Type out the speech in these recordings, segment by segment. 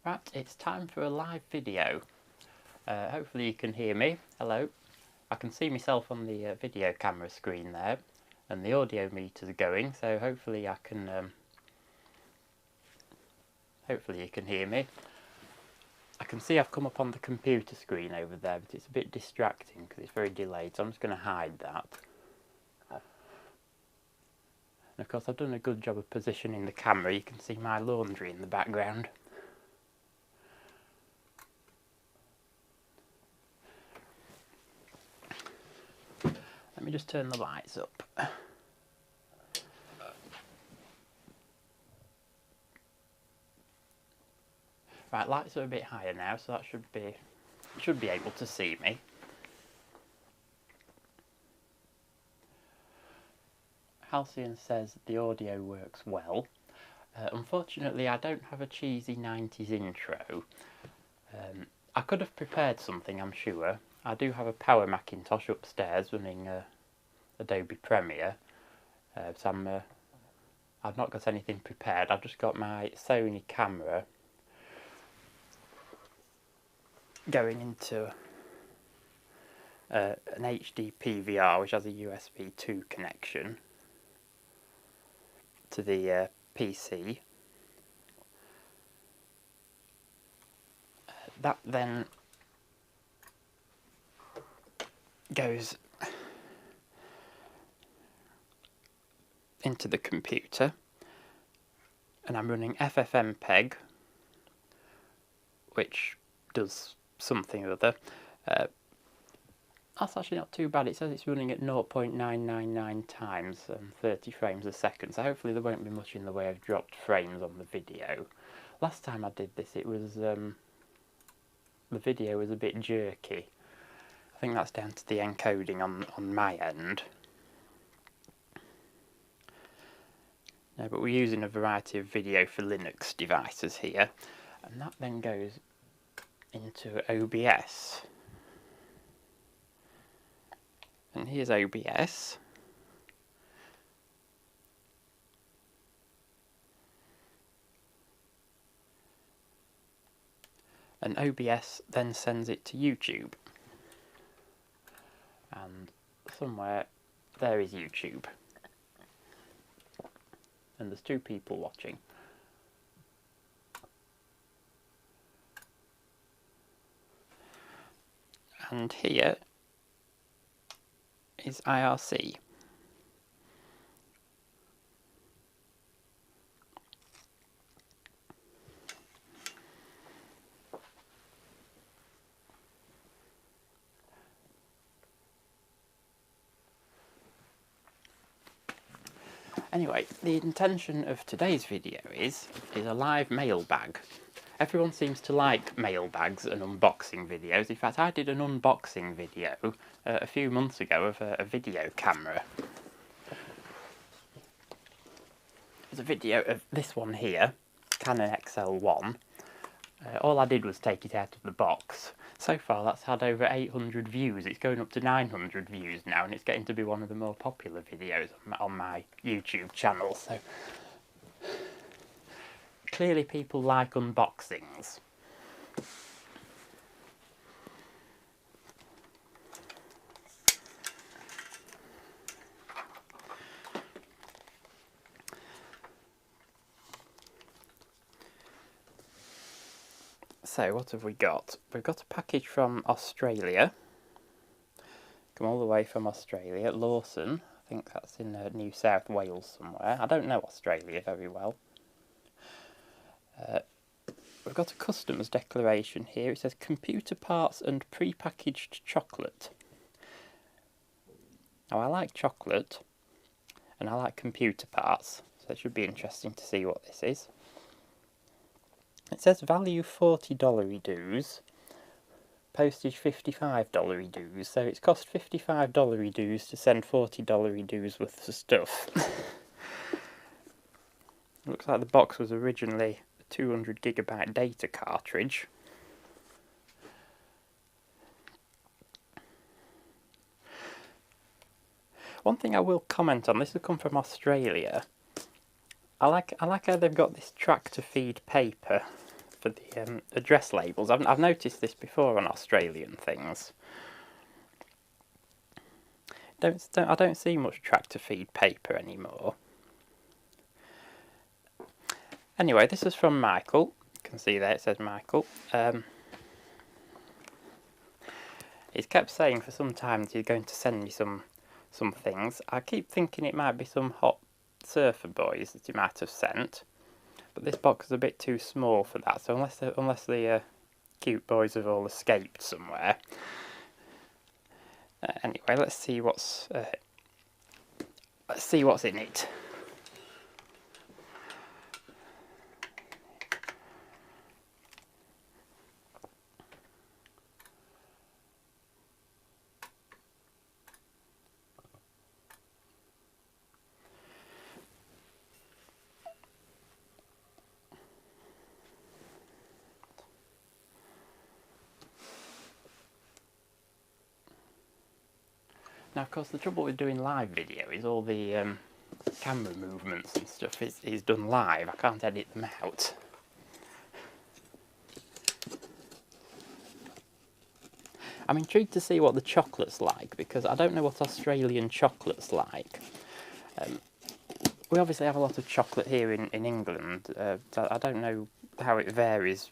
Right, it's time for a live video. Hopefully you can hear me. Hello. I can see myself on the video camera screen there, and the audio meter's going, so hopefully I can hopefully you can hear me. I can see I've come up on the computer screen over there, but it's a bit distracting because it's very delayed, so I'm just going to hide that. And of course I've done a good job of positioning the camera. You can see my laundry in the background. Let me just turn the lights up. Right, lights are a bit higher now, so that should be able to see me. Halcyon says the audio works well. Unfortunately, I don't have a cheesy 90s intro. I could have prepared something, I'm sure. I do have a Power Macintosh upstairs running Adobe Premiere, so I've not got anything prepared. I've just got my Sony camera going into an HD PVR, which has a USB 2 connection to the PC. That then goes into the computer, and I'm running FFmpeg, which does something or other. That's actually not too bad. It says it's running at 0.999 times and 30 frames a second, so hopefully there won't be much in the way of dropped frames on the video. Last time I did this, it was the video was a bit jerky. I think that's down to the encoding on my end. No, but we're using a variety of video for Linux devices here, and that then goes into OBS. And here's OBS. And OBS then sends it to YouTube. And somewhere there is YouTube. And there's two people watching. And here is IRC. Anyway, the intention of today's video is a live mailbag. Everyone seems to like mailbags and unboxing videos. In fact, I did an unboxing video a few months ago of a video camera. There's a video of this one here, Canon XL1. All I did was take it out of the box. So far that's had over 800 views. It's going up to 900 views now, and it's getting to be one of the more popular videos on my YouTube channel. So clearly people like unboxings. So what have we got? We've got a package from Australia. Come all the way from Australia, Lawson. I think that's in New South Wales somewhere. I don't know Australia very well. We've got a customer's declaration here. It says computer parts and pre-packaged chocolate. Now I like chocolate and I like computer parts, so it should be interesting to see what this is. It says value $40 dues, postage $55 dues, so it's cost $55 dues to send $40 dues worth of stuff. Looks like the box was originally a 200 gigabyte data cartridge. One thing I will comment on, this has come from Australia. I like how they've got this tractor feed paper for the address labels. I've noticed this before on Australian things. I don't see much tractor feed paper anymore. Anyway, this is from Michael. You can see there it says Michael. He's kept saying for some time that he's going to send me some things. I keep thinking it might be some hot surfer boys that he might have sent, but this box is a bit too small for that. So unless the cute boys have all escaped somewhere. Anyway, let's see what's in it. Now, of course, the trouble with doing live video is all the camera movements and stuff is done live. I can't edit them out. I'm intrigued to see what the chocolate's like, because I don't know what Australian chocolate's like. We obviously have a lot of chocolate here in England, so I don't know how it varies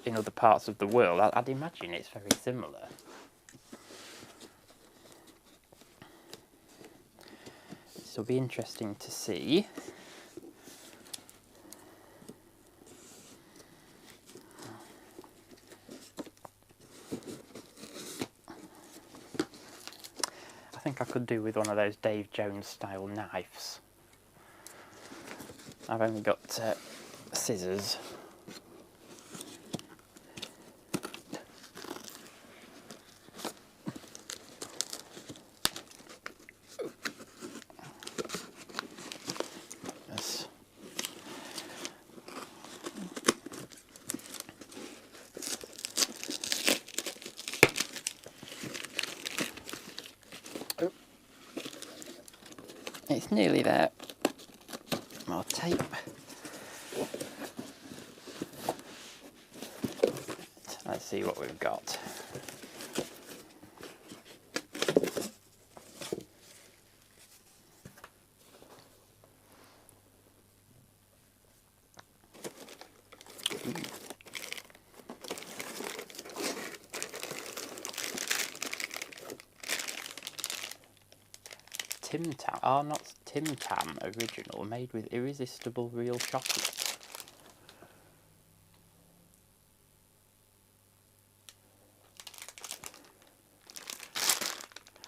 in other parts of the world. I'd imagine it's very similar. This will be interesting to see. I think I could do with one of those Dave Jones style knives. I've only got scissors. Yes. Oh. It's nearly there. More tape. Let's see what we've got. Tim Tam, not Tim Tam original, made with irresistible real chocolate.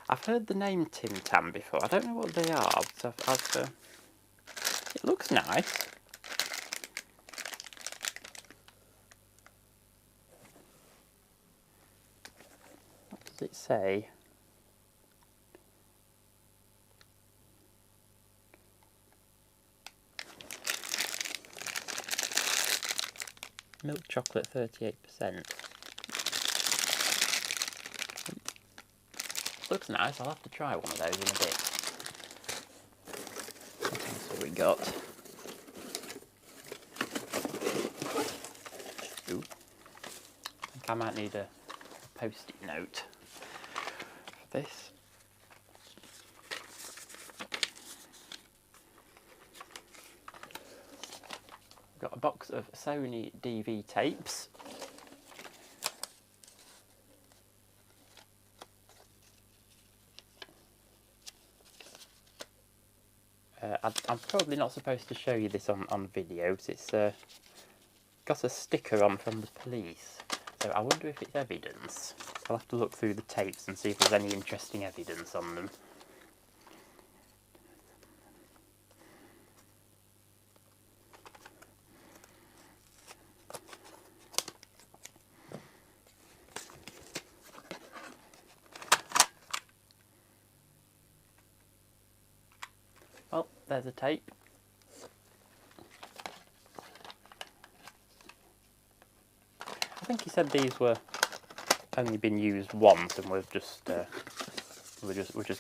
I've heard the name Tim Tam before. I don't know what they are, but it looks nice. What does it say? Milk chocolate 38%. Looks nice. I'll have to try one of those in a bit. What else have we got? Ooh. I think I might need a post-it note for this. Got a box of Sony DV tapes. I'm probably not supposed to show you this on videos. It's got a sticker on from the police, so I wonder if it's evidence. I'll have to look through the tapes and see if there's any interesting evidence on them. Well, there's a tape. I think he said these were only been used once and were just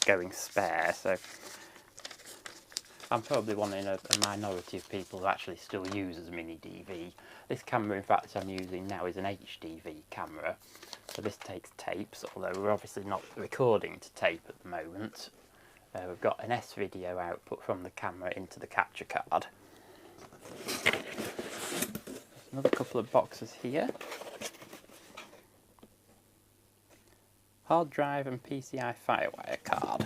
going spare. So I'm probably one in a minority of people who actually still uses a mini DV. This camera, in fact, I'm using now is an HDV camera. So this takes tapes, although we're obviously not recording to tape at the moment. We've got an S-video output from the camera into the capture card. There's another couple of boxes here. Hard drive and PCI Firewire card.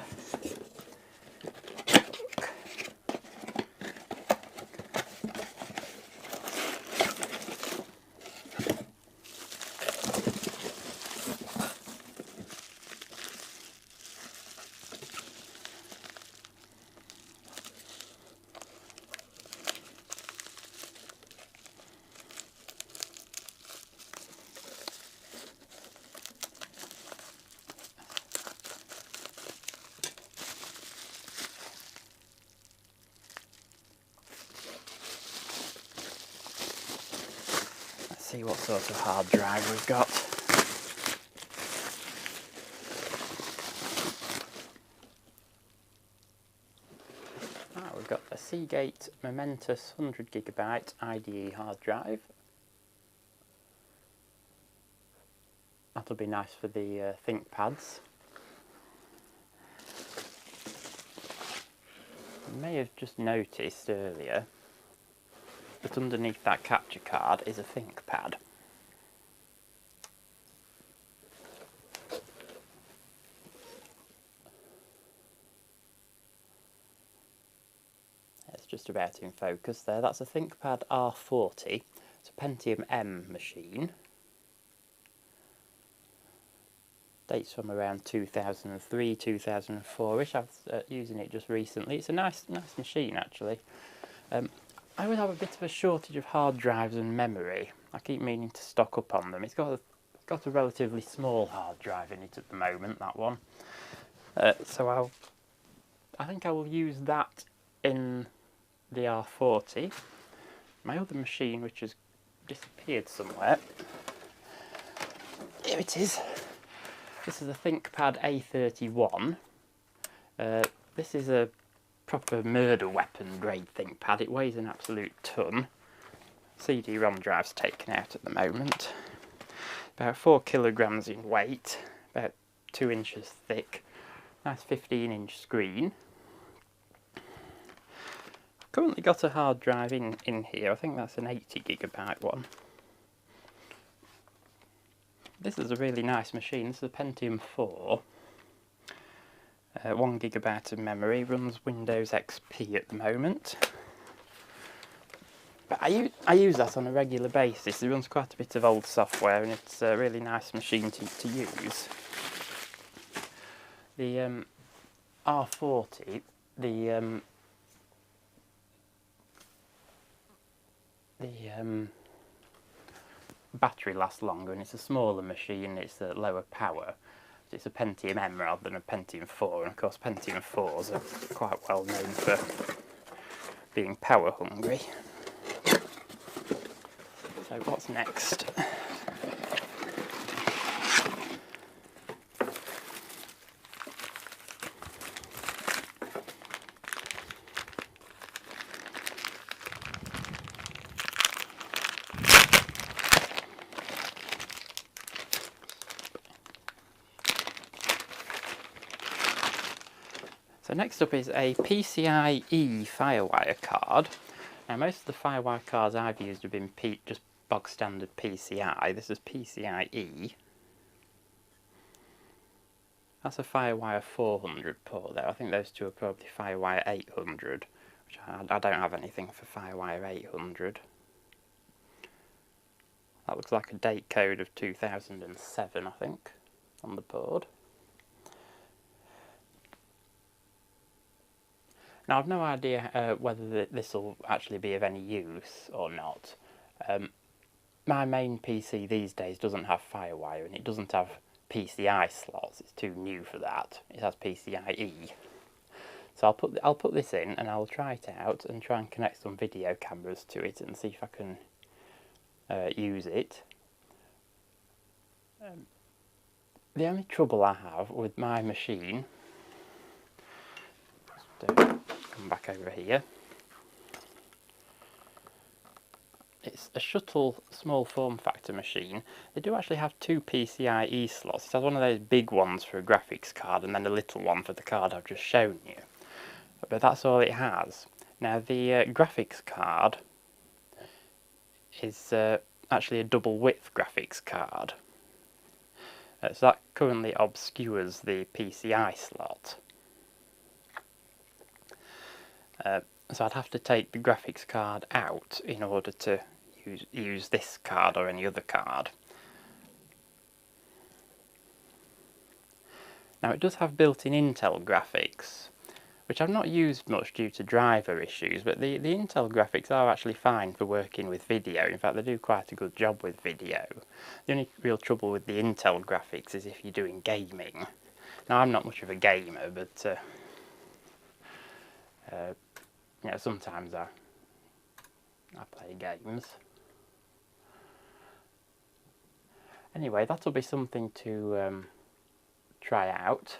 See what sort of hard drive we've got. We've got a Seagate Momentous 100GB IDE hard drive. That'll be nice for the ThinkPads. You may have just noticed earlier that underneath that capture card is a ThinkPad. It's just about in focus there. That's a ThinkPad R40. It's a Pentium M machine. Dates from around 2003, 2004-ish. I was using it just recently. It's a nice machine actually. I always have a bit of a shortage of hard drives and memory. I keep meaning to stock up on them. It's got a relatively small hard drive in it at the moment, that one. So I think I will use that in the R40. My other machine, which has disappeared somewhere. Here it is. This is a ThinkPad A31. This is a proper murder weapon grade ThinkPad. It weighs an absolute ton. CD-ROM drive's taken out at the moment. About 4 kilograms in weight, about 2 inches thick. Nice 15-inch screen. Currently got a hard drive in here. I think that's an 80GB one. This is a really nice machine. This is a Pentium 4. 1GB of memory, runs Windows XP at the moment. But I use that on a regular basis. It runs quite a bit of old software and it's a really nice machine to use. The R40, the battery lasts longer and it's a smaller machine, it's a lower power. It's a Pentium M rather than a Pentium 4, and of course Pentium 4s are quite well known for being power hungry. So what's next? So next up is a PCIe Firewire card. Now most of the Firewire cards I've used have been just bog standard PCI. This is PCIe. That's a Firewire 400 port there. I think those two are probably Firewire 800, which I don't have anything for Firewire 800. That looks like a date code of 2007, I think, on the board. Now I've no idea whether this will actually be of any use or not. My main PC these days doesn't have Firewire and it doesn't have PCI slots. It's too new for that. It has PCIe. So I'll put this in and I'll try it out and try and connect some video cameras to it and see if I can use it. The only trouble I have with my machine, come back over here. It's a shuttle small form factor machine. They do actually have 2 PCIe slots. It has one of those big ones for a graphics card and then a little one for the card I've just shown you. But that's all it has. Now the graphics card is actually a double width graphics card. So that currently obscures the PCI slot. So I'd have to take the graphics card out in order to use this card or any other card. Now it does have built-in Intel graphics, which I've not used much due to driver issues, but the Intel graphics are actually fine for working with video. In fact, they do quite a good job with video. The only real trouble with the Intel graphics is if you're doing gaming. Now I'm not much of a gamer, but you know, sometimes I play games. Anyway, that'll be something to try out.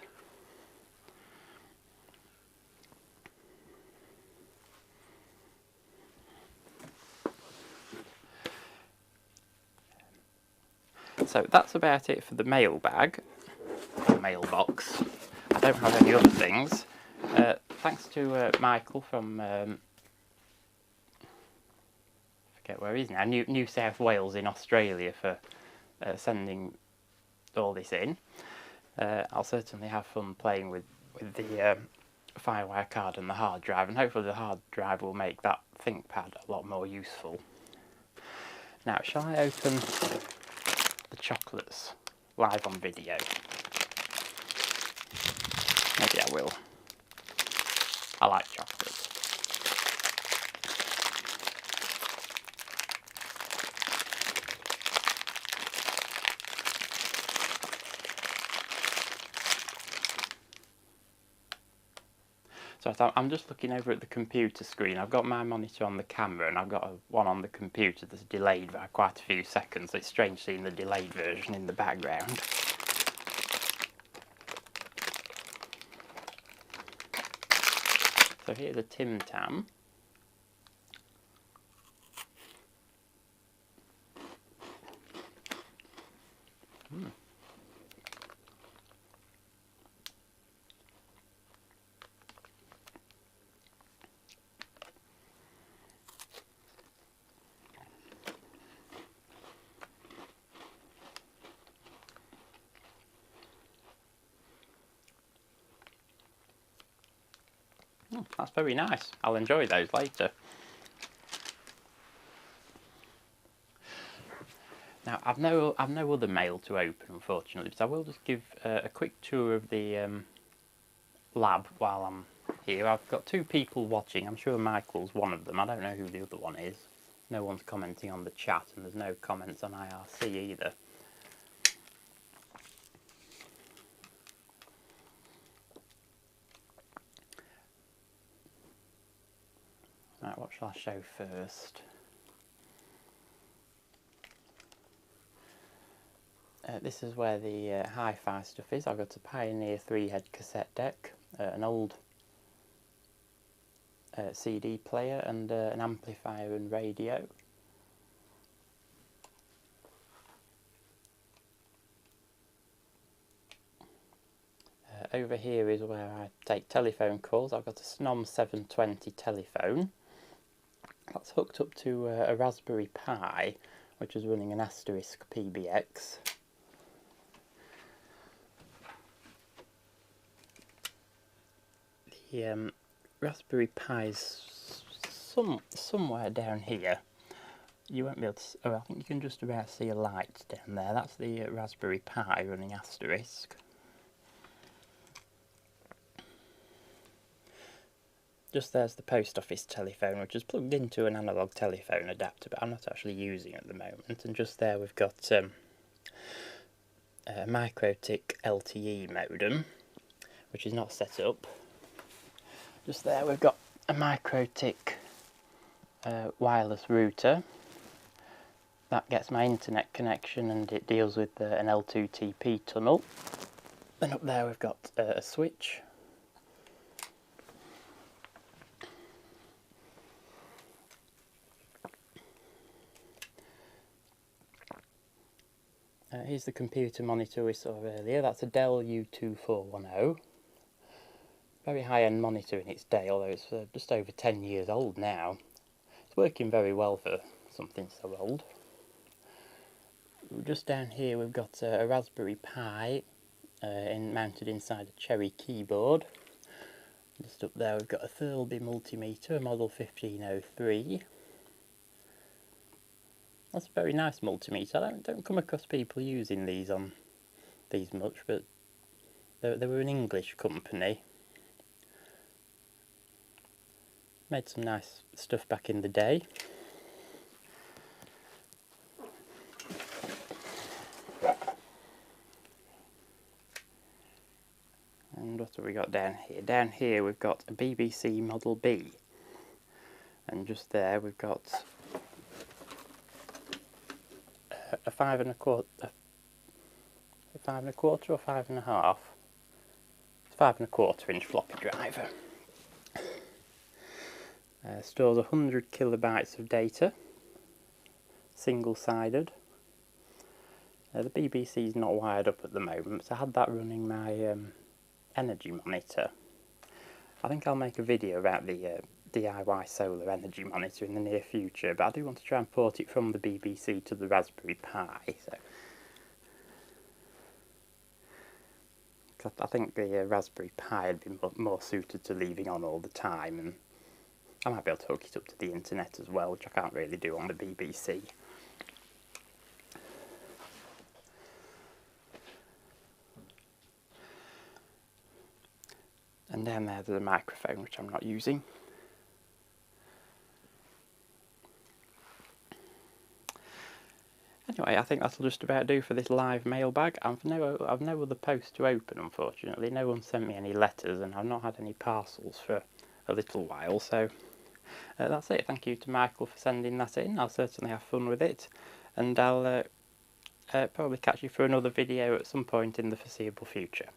So that's about it for the mailbag, or mailbox. I don't have any other things. Thanks to Michael from, forget where he is now, New South Wales in Australia for sending all this in. I'll certainly have fun playing with the Firewire card and the hard drive, and hopefully the hard drive will make that ThinkPad a lot more useful. Now, shall I open the chocolates live on video? Maybe I will. I like chocolates. So I'm just looking over at the computer screen. I've got my monitor on the camera and I've got one on the computer that's delayed by quite a few seconds. So it's strange seeing the delayed version in the background. So here's a Tim Tam. That's very nice. I'll enjoy those later. Now I've no other mail to open, unfortunately, but I will just give a quick tour of the lab while I'm here. I've got 2 people watching. I'm sure Michael's one of them. I don't know who the other one is. No one's commenting on the chat, and there's no comments on IRC either. Right, what shall I show first? This is where the hi-fi stuff is. I've got a Pioneer 3-head cassette deck, an old CD player, and an amplifier and radio. Over here is where I take telephone calls. I've got a Snom 720 telephone. That's hooked up to a Raspberry Pi, which is running an Asterisk PBX. The Raspberry Pi is somewhere down here. You won't be able to see, oh, I think you can just about see a light down there. That's the Raspberry Pi running Asterisk. Just there's the post office telephone, which is plugged into an analogue telephone adapter, but I'm not actually using it at the moment. And just there we've got a MikroTik LTE modem, which is not set up. Just there we've got a MikroTik wireless router. That gets my internet connection, and it deals with an L2TP tunnel. Then up there we've got a switch. Here's the computer monitor we saw earlier. That's a Dell U2410. Very high-end monitor in its day, although it's just over 10 years old now. It's working very well for something so old. Just down here we've got a Raspberry Pi mounted inside a Cherry keyboard. Just up there we've got a Thurlby multimeter, a model 1503. That's a very nice multimeter. I don't come across people using these much, but they were an English company. Made some nice stuff back in the day. And what have we got down here? Down here we've got a BBC Model B. And just there we've got a 5 1/4 or 5 1/2. It's 5 1/4 inch floppy drive. Stores 100 kilobytes of data, single-sided. The BBC is not wired up at the moment, so I had that running my energy monitor. I think I'll make a video about the DIY solar energy monitor in the near future, but I do want to try and port it from the BBC to the Raspberry Pi. So I think the Raspberry Pi would be more suited to leaving on all the time, and I might be able to hook it up to the internet as well, which I can't really do on the BBC. And down there's a microphone, which I'm not using. Anyway, I think that'll just about do for this live mailbag. I've no other post to open, unfortunately. No one sent me any letters, and I've not had any parcels for a little while, so that's it. Thank you to Michael for sending that in. I'll certainly have fun with it, and I'll probably catch you for another video at some point in the foreseeable future.